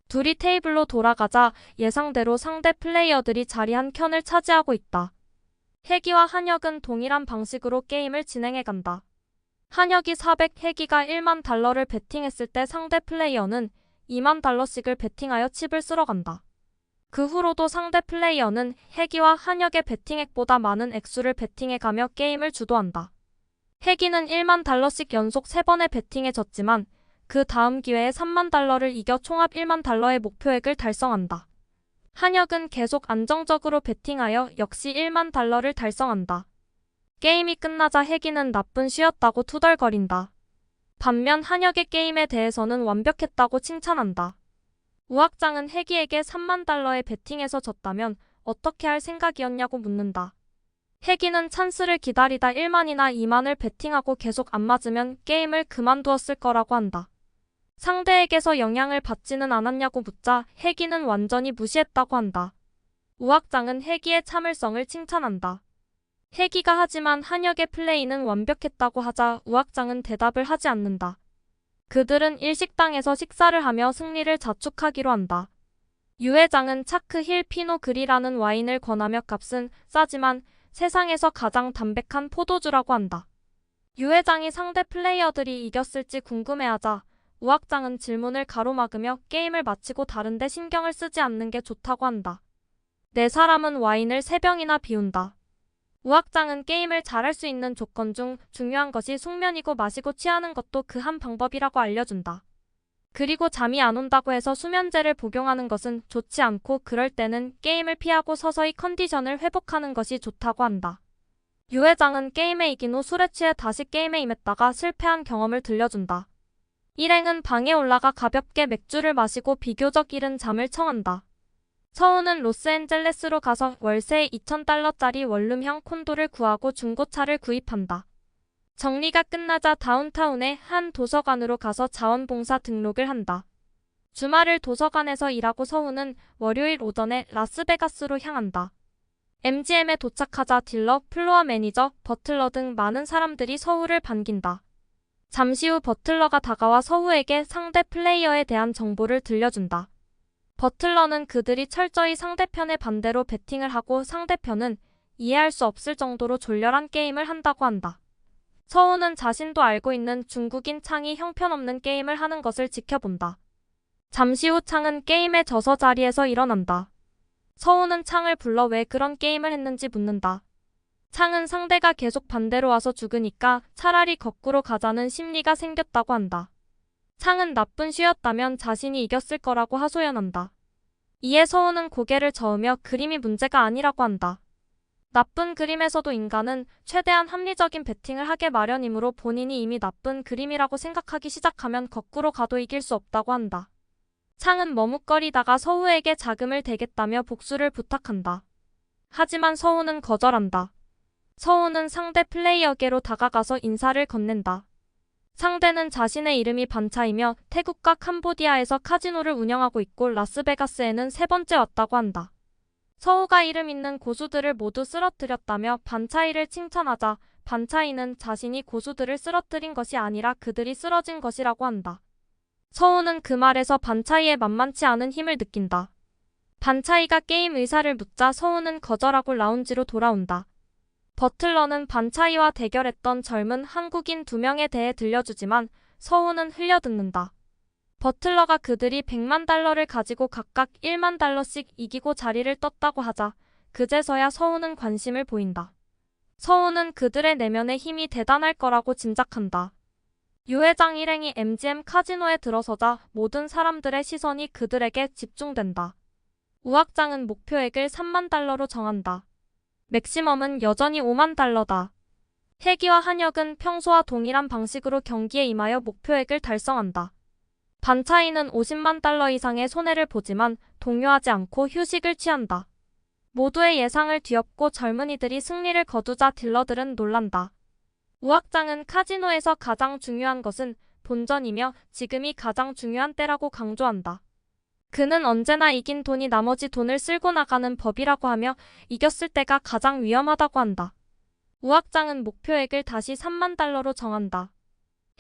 둘이 테이블로 돌아가자 예상대로 상대 플레이어들이 자리 한 켠을 차지하고 있다. 해기와 한혁은 동일한 방식으로 게임을 진행해간다. 한혁이 400, 해기가 1만 달러를 베팅했을 때 상대 플레이어는 2만 달러씩을 베팅하여 칩을 쓸어간다. 그 후로도 상대 플레이어는 해기와 한혁의 베팅액보다 많은 액수를 베팅해가며 게임을 주도한다. 해기는 1만 달러씩 연속 3번의 베팅에 졌지만 그 다음 기회에 3만 달러를 이겨 총합 1만 달러의 목표액을 달성한다. 한혁은 계속 안정적으로 베팅하여 역시 1만 달러를 달성한다. 게임이 끝나자 해기는 나쁜 쉬었다고 투덜거린다. 반면 한혁의 게임에 대해서는 완벽했다고 칭찬한다. 우악장은 해기에게 3만 달러의 베팅에서 졌다면 어떻게 할 생각이었냐고 묻는다. 해기는 찬스를 기다리다 1만이나 2만을 베팅하고 계속 안 맞으면 게임을 그만두었을 거라고 한다. 상대에게서 영향을 받지는 않았냐고 묻자 해기는 완전히 무시했다고 한다. 우악장은 해기의 참을성을 칭찬한다. 혜기가 하지만 한혁의 플레이는 완벽했다고 하자 우악장은 대답을 하지 않는다. 그들은 일식당에서 식사를 하며 승리를 자축하기로 한다. 유 회장은 차크 힐 피노 그리라는 와인을 권하며 값은 싸지만 세상에서 가장 담백한 포도주라고 한다. 유 회장이 상대 플레이어들이 이겼을지 궁금해하자 우악장은 질문을 가로막으며 게임을 마치고 다른데 신경을 쓰지 않는 게 좋다고 한다. 네 사람은 와인을 3병이나 비운다. 우악장은 게임을 잘할 수 있는 조건 중 중요한 것이 숙면이고 마시고 취하는 것도 그 한 방법이라고 알려준다. 그리고 잠이 안 온다고 해서 수면제를 복용하는 것은 좋지 않고 그럴 때는 게임을 피하고 서서히 컨디션을 회복하는 것이 좋다고 한다. 유 회장은 게임에 이긴 후 술에 취해 다시 게임에 임했다가 실패한 경험을 들려준다. 일행은 방에 올라가 가볍게 맥주를 마시고 비교적 이른 잠을 청한다. 서우는 로스앤젤레스로 가서 월세 2,000달러짜리 원룸형 콘도를 구하고 중고차를 구입한다. 정리가 끝나자 다운타운의 한 도서관으로 가서 자원봉사 등록을 한다. 주말을 도서관에서 일하고 서우는 월요일 오전에 라스베가스로 향한다. MGM에 도착하자 딜러, 플로어 매니저, 버틀러 등 많은 사람들이 서우를 반긴다. 잠시 후 버틀러가 다가와 서우에게 상대 플레이어에 대한 정보를 들려준다. 버틀러는 그들이 철저히 상대편의 반대로 배팅을 하고 상대편은 이해할 수 없을 정도로 졸렬한 게임을 한다고 한다. 서우는 자신도 알고 있는 중국인 창이 형편없는 게임을 하는 것을 지켜본다. 잠시 후 창은 게임에 져서 자리에서 일어난다. 서우는 창을 불러 왜 그런 게임을 했는지 묻는다. 창은 상대가 계속 반대로 와서 죽으니까 차라리 거꾸로 가자는 심리가 생겼다고 한다. 창은 나쁜 슈였다면 자신이 이겼을 거라고 하소연한다. 이에 서우는 고개를 저으며 그림이 문제가 아니라고 한다. 나쁜 그림에서도 인간은 최대한 합리적인 배팅을 하게 마련이므로 본인이 이미 나쁜 그림이라고 생각하기 시작하면 거꾸로 가도 이길 수 없다고 한다. 창은 머뭇거리다가 서우에게 자금을 대겠다며 복수를 부탁한다. 하지만 서우는 거절한다. 서우는 상대 플레이어에게로 다가가서 인사를 건넨다. 상대는 자신의 이름이 반차이며 태국과 캄보디아에서 카지노를 운영하고 있고 라스베가스에는 3번째 왔다고 한다. 서우가 이름 있는 고수들을 모두 쓰러뜨렸다며 반차이를 칭찬하자 반차이는 자신이 고수들을 쓰러뜨린 것이 아니라 그들이 쓰러진 것이라고 한다. 서우는 그 말에서 반차이의 만만치 않은 힘을 느낀다. 반차이가 게임 의사를 묻자 서우는 거절하고 라운지로 돌아온다. 버틀러는 반차이와 대결했던 젊은 한국인 2명에 대해 들려주지만 서우는 흘려듣는다. 버틀러가 그들이 100만 달러를 가지고 각각 1만 달러씩 이기고 자리를 떴다고 하자 그제서야 서우는 관심을 보인다. 서우는 그들의 내면의 힘이 대단할 거라고 짐작한다. 유 회장 일행이 MGM 카지노에 들어서자 모든 사람들의 시선이 그들에게 집중된다. 우악장은 목표액을 3만 달러로 정한다. 맥시멈은 여전히 5만 달러다. 혜기와 한혁은 평소와 동일한 방식으로 경기에 임하여 목표액을 달성한다. 반차이는 50만 달러 이상의 손해를 보지만 동요하지 않고 휴식을 취한다. 모두의 예상을 뒤엎고 젊은이들이 승리를 거두자 딜러들은 놀란다. 우악장은 카지노에서 가장 중요한 것은 본전이며 지금이 가장 중요한 때라고 강조한다. 그는 언제나 이긴 돈이 나머지 돈을 쓸고 나가는 법이라고 하며 이겼을 때가 가장 위험하다고 한다. 우악장은 목표액을 다시 3만 달러로 정한다.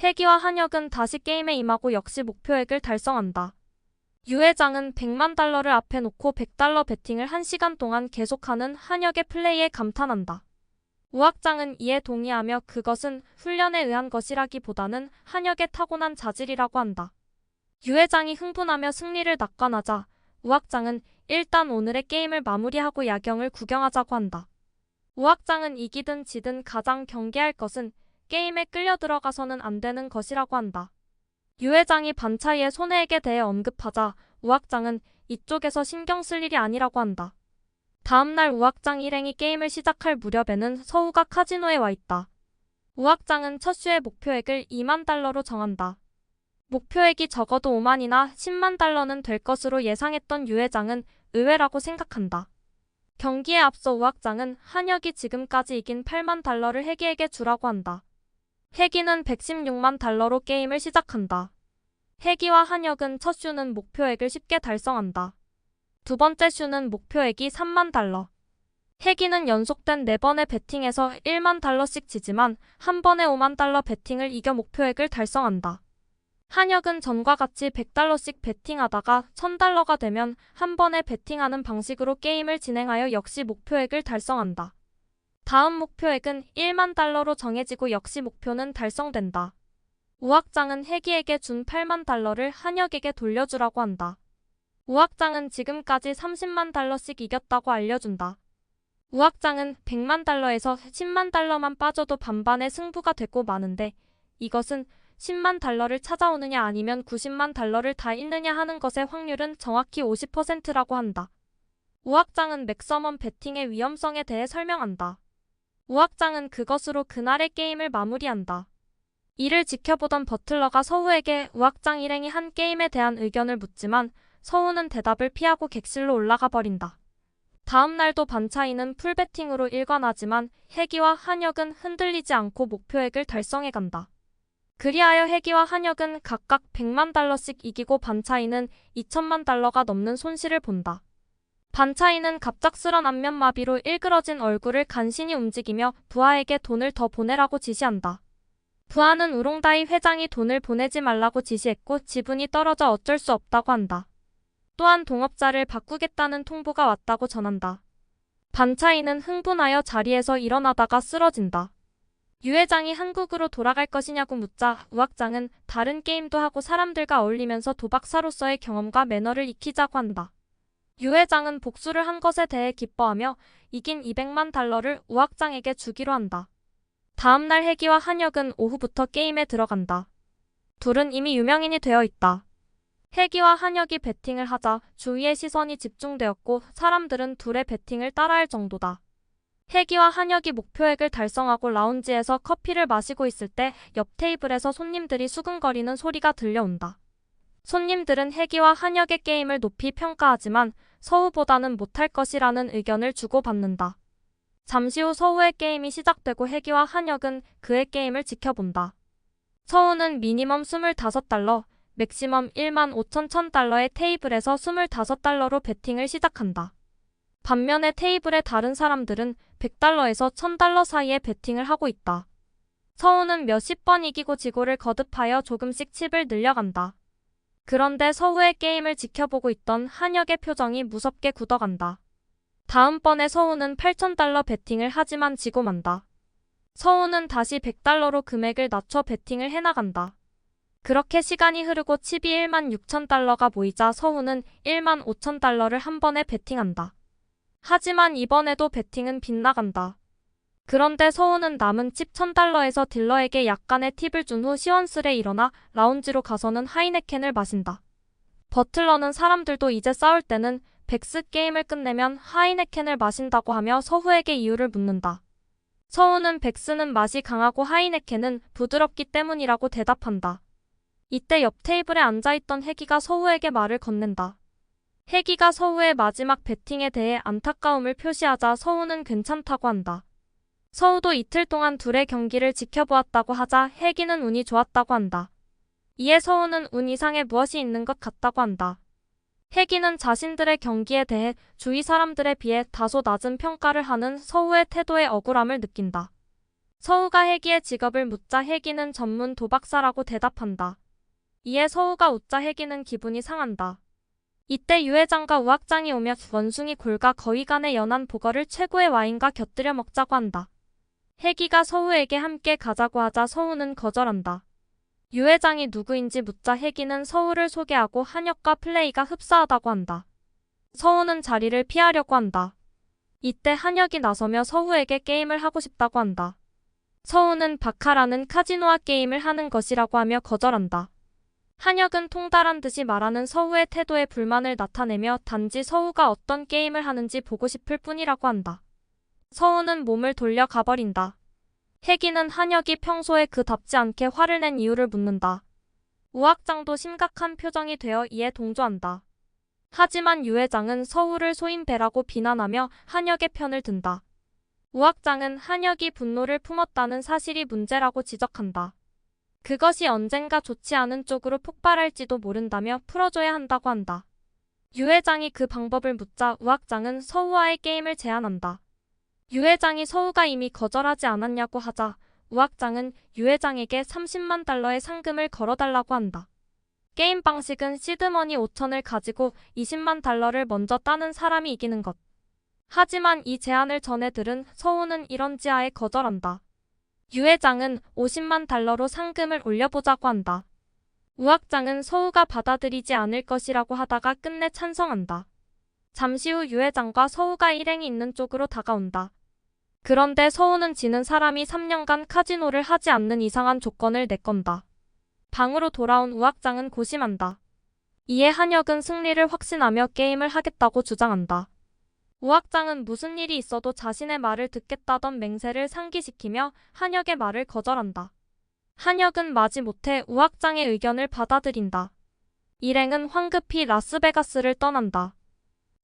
혜기와 한혁은 다시 게임에 임하고 역시 목표액을 달성한다. 유 회장은 100만 달러를 앞에 놓고 100달러 베팅을 1시간 동안 계속하는 한혁의 플레이에 감탄한다. 우악장은 이에 동의하며 그것은 훈련에 의한 것이라기보다는 한혁의 타고난 자질이라고 한다. 유 회장이 흥분하며 승리를 낙관하자 우악장은 일단 오늘의 게임을 마무리하고 야경을 구경하자고 한다. 우악장은 이기든 지든 가장 경계할 것은 게임에 끌려 들어가서는 안 되는 것이라고 한다. 유 회장이 반차이의 손해액에 대해 언급하자 우악장은 이쪽에서 신경 쓸 일이 아니라고 한다. 다음날 우악장 일행이 게임을 시작할 무렵에는 서우가 카지노에 와 있다. 우악장은 첫 슈의 목표액을 2만 달러로 정한다. 목표액이 적어도 5만이나 10만 달러는 될 것으로 예상했던 유 회장은 의외라고 생각한다. 경기에 앞서 우악장은 한혁이 지금까지 이긴 8만 달러를 혜기에게 주라고 한다. 혜기는 116만 달러로 게임을 시작한다. 혜기와 한혁은 첫 슈는 목표액을 쉽게 달성한다. 두 번째 슈는 목표액이 3만 달러. 혜기는 연속된 4번의 배팅에서 1만 달러씩 지지만 한 번에 5만 달러 배팅을 이겨 목표액을 달성한다. 한혁은 전과 같이 100달러씩 배팅하다가 1000달러가 되면 한 번에 배팅하는 방식으로 게임을 진행하여 역시 목표액을 달성한다. 다음 목표액은 1만 달러로 정해지고 역시 목표는 달성된다. 우악장은 혜기에게 준 8만 달러를 한혁에게 돌려주라고 한다. 우악장은 지금까지 30만 달러씩 이겼다고 알려준다. 우악장은 100만 달러에서 10만 달러만 빠져도 반반의 승부가 되고 마는데 이것은 10만 달러를 찾아오느냐 아니면 90만 달러를 다 잃느냐 하는 것의 확률은 정확히 50%라고 한다. 우악장은 맥서먼 배팅의 위험성에 대해 설명한다. 우악장은 그것으로 그날의 게임을 마무리한다. 이를 지켜보던 버틀러가 서우에게 우악장 일행이 한 게임에 대한 의견을 묻지만 서우는 대답을 피하고 객실로 올라가 버린다. 다음 날도 반차이는 풀배팅으로 일관하지만 혜기와 한혁은 흔들리지 않고 목표액을 달성해간다. 그리하여 혜기와 한혁은 각각 100만 달러씩 이기고 반차이는 2천만 달러가 넘는 손실을 본다. 반차이는 갑작스런 안면마비로 일그러진 얼굴을 간신히 움직이며 부하에게 돈을 더 보내라고 지시한다. 부하는 우롱다이 회장이 돈을 보내지 말라고 지시했고 지분이 떨어져 어쩔 수 없다고 한다. 또한 동업자를 바꾸겠다는 통보가 왔다고 전한다. 반차이는 흥분하여 자리에서 일어나다가 쓰러진다. 유 회장이 한국으로 돌아갈 것이냐고 묻자 우악장은 다른 게임도 하고 사람들과 어울리면서 도박사로서의 경험과 매너를 익히자고 한다. 유 회장은 복수를 한 것에 대해 기뻐하며 이긴 200만 달러를 우악장에게 주기로 한다. 다음 날 혜기와 한혁은 오후부터 게임에 들어간다. 둘은 이미 유명인이 되어 있다. 혜기와 한혁이 배팅을 하자 주위의 시선이 집중되었고 사람들은 둘의 배팅을 따라할 정도다. 혜기와 한혁이 목표액을 달성하고 라운지에서 커피를 마시고 있을 때 옆 테이블에서 손님들이 수근거리는 소리가 들려온다. 손님들은 혜기와 한혁의 게임을 높이 평가하지만 서우보다는 못할 것이라는 의견을 주고받는다. 잠시 후 서우의 게임이 시작되고 혜기와 한혁은 그의 게임을 지켜본다. 서우는 미니멈 25달러, 맥시멈 1만 5천 1000달러의 테이블에서 25달러로 배팅을 시작한다. 반면에 테이블의 다른 사람들은 100달러에서 1000달러 사이에 배팅을 하고 있다. 서우는 몇십 번 이기고 지고를 거듭하여 조금씩 칩을 늘려간다. 그런데 서우의 게임을 지켜보고 있던 한혁의 표정이 무섭게 굳어간다. 다음번에 서우는 8000달러 배팅을 하지만 지고 만다. 서우는 다시 100달러로 금액을 낮춰 배팅을 해나간다. 그렇게 시간이 흐르고 칩이 1만 6천 달러가 모이자 서우는 1만 5천 달러를 한 번에 배팅한다. 하지만 이번에도 배팅은 빗나간다. 그런데 서우는 남은 칩 1000달러에서 딜러에게 약간의 팁을 준 후 시원스레 일어나 라운지로 가서는 하이네켄을 마신다. 버틀러는 사람들도 이제 싸울 때는 백스 게임을 끝내면 하이네켄을 마신다고 하며 서우에게 이유를 묻는다. 서우는 백스는 맛이 강하고 하이네켄은 부드럽기 때문이라고 대답한다. 이때 옆 테이블에 앉아있던 혜기가 서우에게 말을 건넨다. 혜기가 서우의 마지막 배팅에 대해 안타까움을 표시하자 서우는 괜찮다고 한다. 서우도 이틀 동안 둘의 경기를 지켜보았다고 하자 혜기는 운이 좋았다고 한다. 이에 서우는 운 이상의 무엇이 있는 것 같다고 한다. 혜기는 자신들의 경기에 대해 주위 사람들에 비해 다소 낮은 평가를 하는 서우의 태도에 억울함을 느낀다. 서우가 혜기의 직업을 묻자 혜기는 전문 도박사라고 대답한다. 이에 서우가 웃자 혜기는 기분이 상한다. 이때 유 회장과 우악장이 오며 원숭이 골과 거위 간의 연한 보거를 최고의 와인과 곁들여 먹자고 한다. 혜기가 서우에게 함께 가자고 하자 서우는 거절한다. 유 회장이 누구인지 묻자 혜기는 서우를 소개하고 한혁과 플레이가 흡사하다고 한다. 서우는 자리를 피하려고 한다. 이때 한혁이 나서며 서우에게 게임을 하고 싶다고 한다. 서우는 바카라는 카지노화 게임을 하는 것이라고 하며 거절한다. 한혁은 통달한 듯이 말하는 서우의 태도에 불만을 나타내며 단지 서우가 어떤 게임을 하는지 보고 싶을 뿐이라고 한다. 서우는 몸을 돌려 가버린다. 혜기는 한혁이 평소에 그답지 않게 화를 낸 이유를 묻는다. 우악장도 심각한 표정이 되어 이에 동조한다. 하지만 유 회장은 서우를 소인배라고 비난하며 한혁의 편을 든다. 우악장은 한혁이 분노를 품었다는 사실이 문제라고 지적한다. 그것이 언젠가 좋지 않은 쪽으로 폭발할지도 모른다며 풀어줘야 한다고 한다. 유 회장이 그 방법을 묻자 우악장은 서우와의 게임을 제안한다. 유 회장이 서우가 이미 거절하지 않았냐고 하자 우 학장은 유 회장에게 30만 달러의 상금을 걸어달라고 한다. 게임 방식은 시드머니 5천을 가지고 20만 달러를 먼저 따는 사람이 이기는 것. 하지만 이 제안을 전해 들은 서우는 이런 지하에 거절한다. 유 회장은 50만 달러로 상금을 올려보자고 한다. 우 학장은 서우가 받아들이지 않을 것이라고 하다가 끝내 찬성한다. 잠시 후 유 회장과 서우가 일행이 있는 쪽으로 다가온다. 그런데 서우는 지는 사람이 3년간 카지노를 하지 않는 이상한 조건을 내건다. 방으로 돌아온 우 학장은 고심한다. 이에 한혁은 승리를 확신하며 게임을 하겠다고 주장한다. 우 학장은 무슨 일이 있어도 자신의 말을 듣겠다던 맹세를 상기시키며 한혁의 말을 거절한다. 한혁은 마지못해 우 학장의 의견을 받아들인다. 일행은 황급히 라스베가스를 떠난다.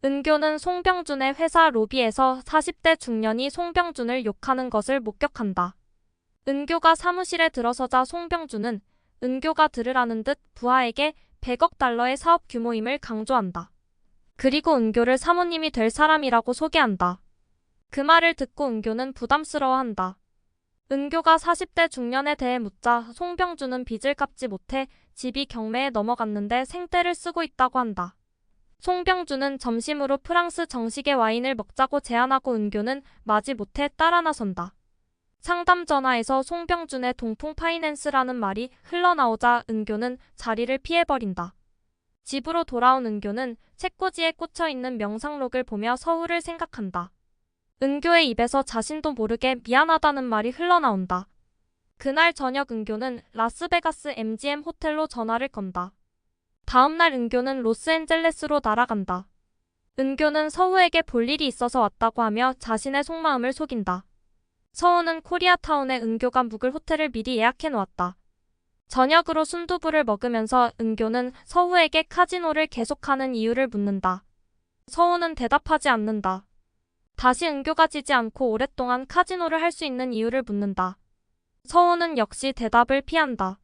은교는 송병준의 회사 로비에서 40대 중년이 송병준을 욕하는 것을 목격한다. 은교가 사무실에 들어서자 송병준은 은교가 들으라는 듯 부하에게 100억 달러의 사업 규모임을 강조한다. 그리고 은교를 사모님이 될 사람이라고 소개한다. 그 말을 듣고 은교는 부담스러워한다. 은교가 40대 중년에 대해 묻자 송병준은 빚을 갚지 못해 집이 경매에 넘어갔는데 생떼를 쓰고 있다고 한다. 송병준은 점심으로 프랑스 정식의 와인을 먹자고 제안하고 은교는 마지못해 따라 나선다. 상담 전화에서 송병준의 동풍 파이낸스라는 말이 흘러나오자 은교는 자리를 피해버린다. 집으로 돌아온 은교는 책꽂이에 꽂혀있는 명상록을 보며 서우를 생각한다. 은교의 입에서 자신도 모르게 미안하다는 말이 흘러나온다. 그날 저녁 은교는 라스베가스 MGM 호텔로 전화를 건다. 다음날 은교는 로스앤젤레스로 날아간다. 은교는 서우에게 볼 일이 있어서 왔다고 하며 자신의 속마음을 속인다. 서우는 코리아타운에 은교가 묵을 호텔을 미리 예약해 놓았다. 저녁으로 순두부를 먹으면서 은교는 서우에게 카지노를 계속하는 이유를 묻는다. 서우는 대답하지 않는다. 다시 은교가 지지 않고 오랫동안 카지노를 할 수 있는 이유를 묻는다. 서우는 역시 대답을 피한다.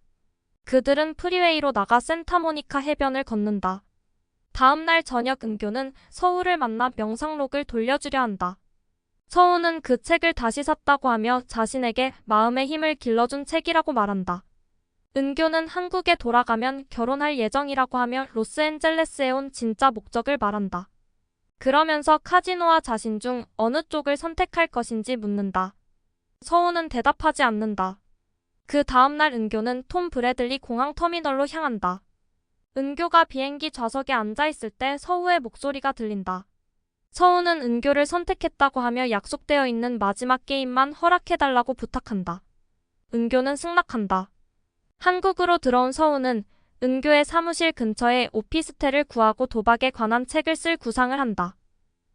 그들은 프리웨이로 나가 센타모니카 해변을 걷는다. 다음날 저녁 은교는 서우를 만나 명상록을 돌려주려 한다. 서우는 그 책을 다시 샀다고 하며 자신에게 마음의 힘을 길러준 책이라고 말한다. 은교는 한국에 돌아가면 결혼할 예정이라고 하며 로스앤젤레스에 온 진짜 목적을 말한다. 그러면서 카지노와 자신 중 어느 쪽을 선택할 것인지 묻는다. 서우는 대답하지 않는다. 그 다음날 은교는 톰 브래들리 공항터미널로 향한다. 은교가 비행기 좌석에 앉아있을 때 서우의 목소리가 들린다. 서우는 은교를 선택했다고 하며 약속되어 있는 마지막 게임만 허락해달라고 부탁한다. 은교는 승낙한다. 한국으로 들어온 서우는 은교의 사무실 근처에 오피스텔을 구하고 도박에 관한 책을 쓸 구상을 한다.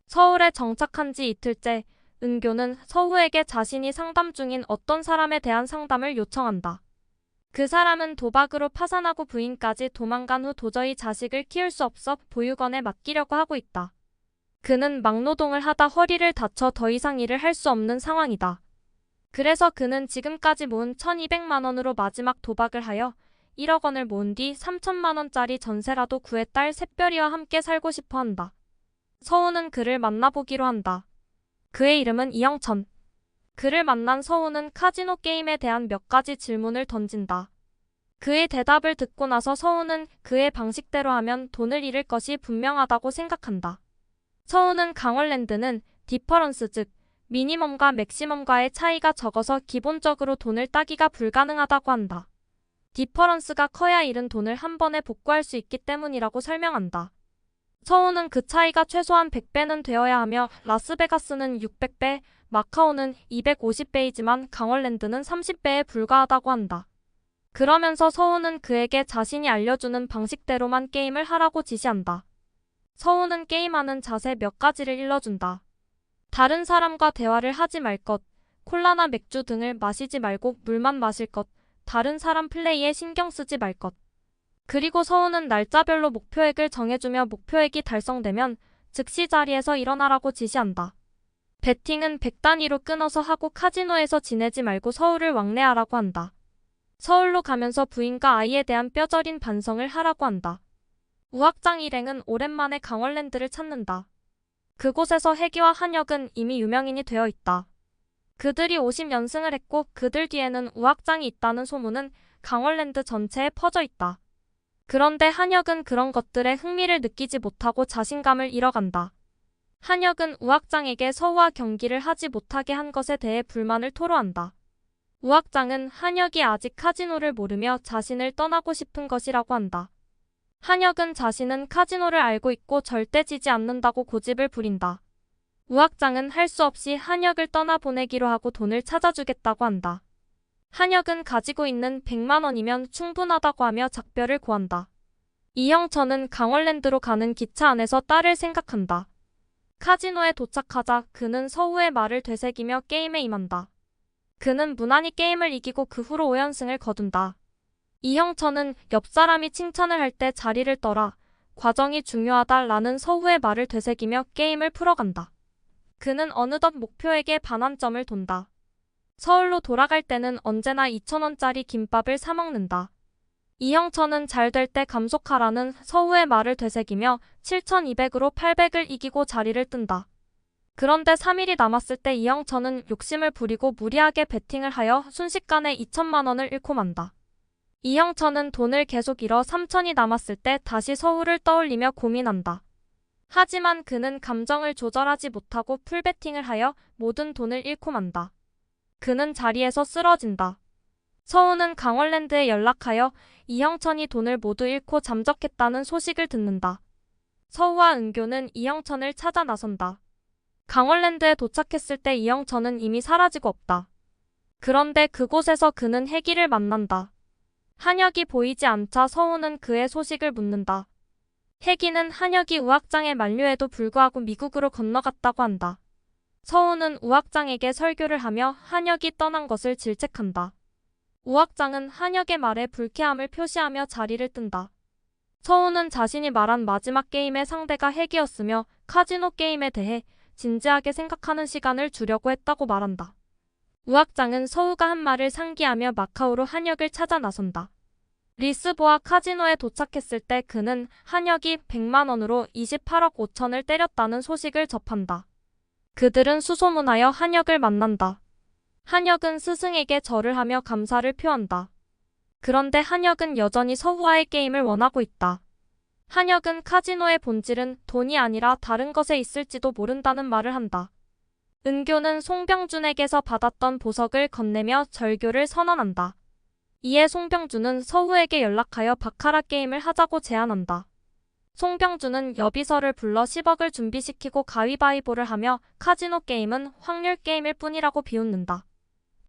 서울에 정착한 지 이틀째 은교는 서우에게 자신이 상담 중인 어떤 사람에 대한 상담을 요청한다. 그 사람은 도박으로 파산하고 부인까지 도망간 후 도저히 자식을 키울 수 없어 보육원에 맡기려고 하고 있다. 그는 막노동을 하다 허리를 다쳐 더 이상 일을 할 수 없는 상황이다. 그래서 그는 지금까지 모은 1200만 원으로 마지막 도박을 하여 1억 원을 모은 뒤 3천만 원짜리 전세라도 구해 딸 샛별이와 함께 살고 싶어 한다. 서우는 그를 만나보기로 한다. 그의 이름은 이영천. 그를 만난 서우는 카지노 게임에 대한 몇 가지 질문을 던진다. 그의 대답을 듣고 나서 서우는 그의 방식대로 하면 돈을 잃을 것이 분명하다고 생각한다. 서우는 강월랜드는 디퍼런스 즉 미니멈과 맥시멈과의 차이가 적어서 기본적으로 돈을 따기가 불가능하다고 한다. 디퍼런스가 커야 잃은 돈을 한 번에 복구할 수 있기 때문이라고 설명한다. 서우는 그 차이가 최소한 100배는 되어야 하며 라스베가스는 600배, 마카오는 250배이지만 강월랜드는 30배에 불과하다고 한다. 그러면서 서우는 그에게 자신이 알려주는 방식대로만 게임을 하라고 지시한다. 서우는 게임하는 자세 몇 가지를 일러준다. 다른 사람과 대화를 하지 말 것, 콜라나 맥주 등을 마시지 말고 물만 마실 것, 다른 사람 플레이에 신경 쓰지 말 것. 그리고 서우는 날짜별로 목표액을 정해주며 목표액이 달성되면 즉시 자리에서 일어나라고 지시한다. 베팅은 100단위로 끊어서 하고 카지노에서 지내지 말고 서울을 왕래하라고 한다. 서울로 가면서 부인과 아이에 대한 뼈저린 반성을 하라고 한다. 우 학장 일행은 오랜만에 강월랜드를 찾는다. 그곳에서 혜기와 한혁은 이미 유명인이 되어 있다. 그들이 50연승을 했고 그들 뒤에는 우악장이 있다는 소문은 강원랜드 전체에 퍼져 있다. 그런데 한혁은 그런 것들에 흥미를 느끼지 못하고 자신감을 잃어간다. 한혁은 우악장에게 서우와 경기를 하지 못하게 한 것에 대해 불만을 토로한다. 우악장은 한혁이 아직 카지노를 모르며 자신을 떠나고 싶은 것이라고 한다. 한혁은 자신은 카지노를 알고 있고 절대 지지 않는다고 고집을 부린다. 우악장은 할 수 없이 한혁을 떠나보내기로 하고 돈을 찾아주겠다고 한다. 한혁은 가지고 있는 100만 원이면 충분하다고 하며 작별을 고한다. 이형철은 강원랜드로 가는 기차 안에서 딸을 생각한다. 카지노에 도착하자 그는 서우의 말을 되새기며 게임에 임한다. 그는 무난히 게임을 이기고 그 후로 5연승을 거둔다. 이형철은 옆 사람이 칭찬을 할 때 자리를 떠라. 과정이 중요하다라는 서우의 말을 되새기며 게임을 풀어간다. 그는 어느덧 목표에게 반환점을 돈다. 서울로 돌아갈 때는 언제나 2,000원짜리 김밥을 사 먹는다. 이형철은 잘 될 때 감속하라는 서우의 말을 되새기며 7,200으로 800을 이기고 자리를 뜬다. 그런데 3일이 남았을 때 이형철은 욕심을 부리고 무리하게 베팅을 하여 순식간에 2,000만 원을 잃고 만다. 이형철은 돈을 계속 잃어 3,000이 남았을 때 다시 서울을 떠올리며 고민한다. 하지만 그는 감정을 조절하지 못하고 풀베팅을 하여 모든 돈을 잃고 만다. 그는 자리에서 쓰러진다. 서우는 강원랜드에 연락하여 이형천이 돈을 모두 잃고 잠적했다는 소식을 듣는다. 서우와 은교는 이형천을 찾아 나선다. 강원랜드에 도착했을 때 이형천은 이미 사라지고 없다. 그런데 그곳에서 그는 혜기를 만난다. 한혁이 보이지 않자 서우는 그의 소식을 묻는다. 혜기는 한혁이 우악장에 만류에도 불구하고 미국으로 건너갔다고 한다. 서우는 우악장에게 설교를 하며 한혁이 떠난 것을 질책한다. 우악장은 한혁의 말에 불쾌함을 표시하며 자리를 뜬다. 서우는 자신이 말한 마지막 게임의 상대가 혜기였으며 카지노 게임에 대해 진지하게 생각하는 시간을 주려고 했다고 말한다. 우악장은 서우가 한 말을 상기하며 마카오로 한혁을 찾아 나선다. 리스보아 카지노에 도착했을 때 그는 한혁이 100만 원으로 28억 5천을 때렸다는 소식을 접한다. 그들은 수소문하여 한혁을 만난다. 한혁은 스승에게 절을 하며 감사를 표한다. 그런데 한혁은 여전히 서우와의 게임을 원하고 있다. 한혁은 카지노의 본질은 돈이 아니라 다른 것에 있을지도 모른다는 말을 한다. 은교는 송병준에게서 받았던 보석을 건네며 절교를 선언한다. 이에 송병준은 서우에게 연락하여 바카라 게임을 하자고 제안한다. 송병준은 여비서를 불러 10억을 준비시키고 가위바위보를 하며 카지노 게임은 확률 게임일 뿐이라고 비웃는다.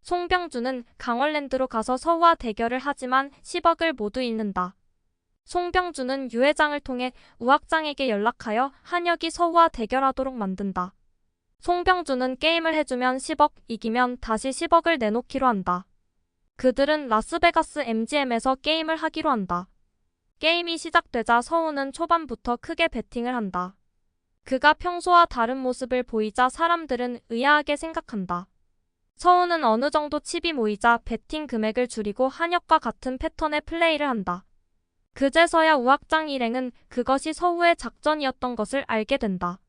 송병준은 강원랜드로 가서 서우와 대결을 하지만 10억을 모두 잃는다. 송병준은 유 회장을 통해 우악장에게 연락하여 한혁이 서우와 대결하도록 만든다. 송병준은 게임을 해주면 10억, 이기면 다시 10억을 내놓기로 한다. 그들은 라스베가스 MGM에서 게임을 하기로 한다. 게임이 시작되자 서우는 초반부터 크게 베팅을 한다. 그가 평소와 다른 모습을 보이자 사람들은 의아하게 생각한다. 서우는 어느 정도 칩이 모이자 베팅 금액을 줄이고 한혁과 같은 패턴의 플레이를 한다. 그제서야 우악장 일행은 그것이 서우의 작전이었던 것을 알게 된다.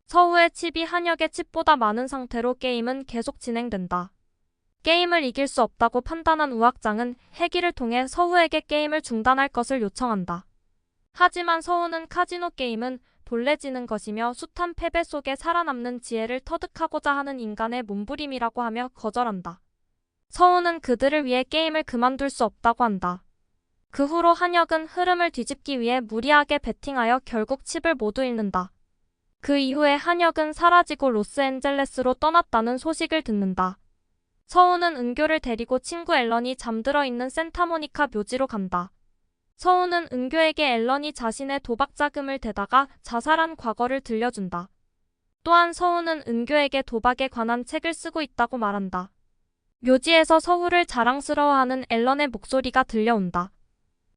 서우의 칩이 한혁의 칩보다 많은 상태로 게임은 계속 진행된다. 게임을 이길 수 없다고 판단한 우악장은 혜기를 통해 서우에게 게임을 중단할 것을 요청한다. 하지만 서우는 카지노 게임은 본래 지는 것이며 숱한 패배 속에 살아남는 지혜를 터득하고자 하는 인간의 몸부림이라고 하며 거절한다. 서우는 그들을 위해 게임을 그만둘 수 없다고 한다. 그 후로 한혁은 흐름을 뒤집기 위해 무리하게 베팅하여 결국 칩을 모두 잃는다. 그 이후에 한혁은 사라지고 로스앤젤레스로 떠났다는 소식을 듣는다. 서우는 은교를 데리고 친구 앨런이 잠들어 있는 센타모니카 묘지로 간다. 서우는 은교에게 앨런이 자신의 도박 자금을 대다가 자살한 과거를 들려준다. 또한 서우는 은교에게 도박에 관한 책을 쓰고 있다고 말한다. 묘지에서 서우를 자랑스러워하는 앨런의 목소리가 들려온다.